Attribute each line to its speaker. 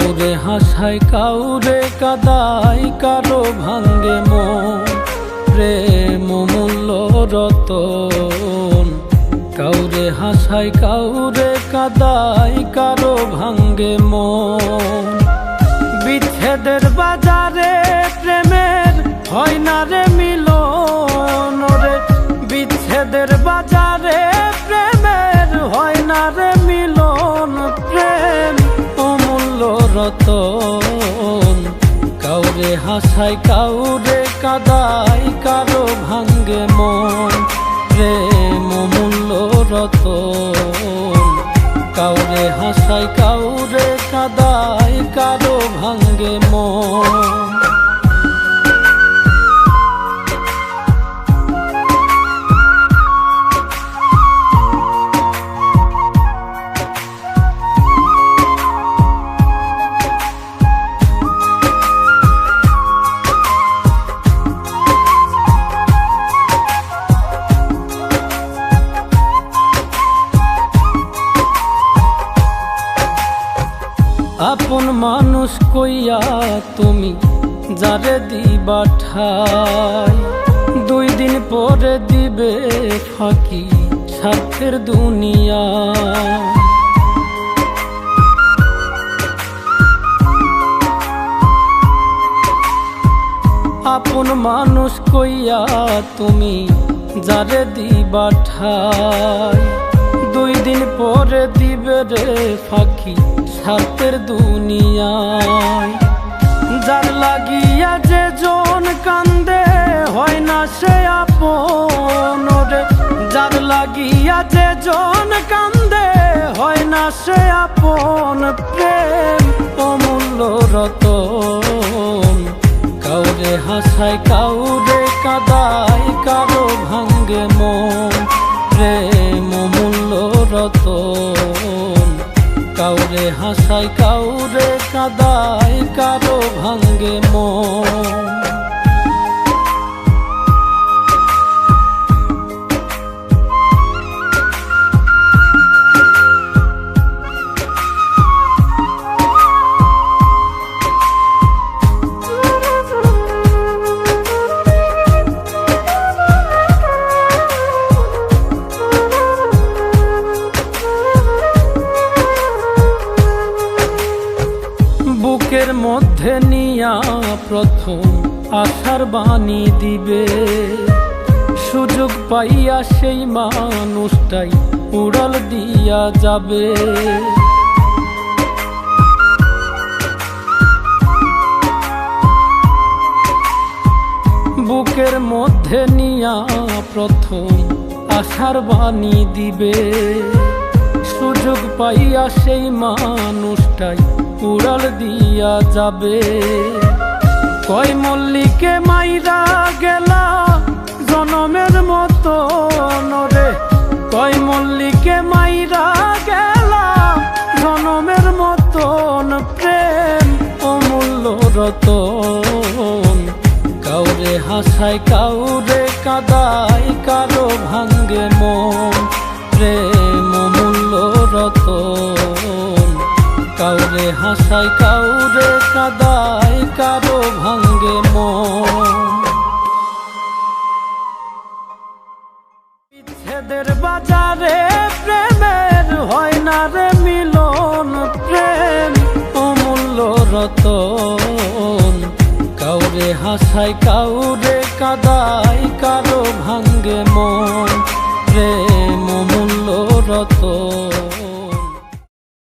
Speaker 1: কাউরে হাসায় কাউরে কাদায়, কারো ভাঙ্গে মন। প্রেম মূল্য রতন, কাউরে হাসায় কাউরে কাদায়, কারো ভাঙ্গে মন। বিচ্ছেদের বাজারে প্রেমের হয় না রে মিলন রে, বিচ্ছেদের বাজারে প্রেমের হয় না রে মিলন। প্রেম অমূল্য রতন, কাউরে হাসায় কাউরে কাদায়, কারো ভাঙ্গে মন। প্রেম অমূল্য রতন, কাউরে হাসায় কাউরে কাদায়, কারো ভাঙ্গে মন। আপন মানুষ কইয়া তুমি যারে দিবা ঠাই, 2 দিন পরে দিবে ফাঁকি স্বার্থের দুনিয়া। আপন মানুষ কইয়া তুমি যারে দিবা ঠাই, 2 দিন পরে দিবে রে ফাঁকি স্বার্থের দুনিয়ায়। যার লাগিয়া যে জন কান্দে হয় না সে আপন রে, যার লাগিয়া যে জন কান্দে হয় না সে আপন। প্রেম অমূল্য রতন, কাউরে হাসায় কাউরে কাদায়, কারো ভাঙ্গে মন। প্রেম অমূল্য রতন, কাউরে হাসায় কাউরে কাদায়, কারো ভাঙ্গে মন। বুকের মধ্যে নিয়া প্রথম আশার বাণী দিবে, সুযোগ পাইয়া সেই মানুষটাই উড়াল দিয়া যাবে। বুকের মধ্যে নিয়া প্রথম আশার বাণী দিবে, সুযোগ পাইয়া সেই মানুষটাই উড়াল দিয়া যাবে। কয় মল্লিকে মাইরা গেলা জনমের মতো রে, কয় মল্লিকে মাইরা গেলা জনমের মতন। প্রেম অমূল্য রতন, কাউরে হাসায় কাউরে কাদায়, কারো ভাঙ্গে মন। প্রেম অমূল্য রতন, কাউরে হাসায় কাউরে কাদায়, কারো ভাঙ্গে মন। বিচ্ছেদের বাজারে প্রেমের হয় না রে মিলন। প্রেম অমূল্য রতন, কাউরে হাসায় কাউরে কাদায়, কারো ভাঙ্গে মন। প্রেম অমূল্য রতন।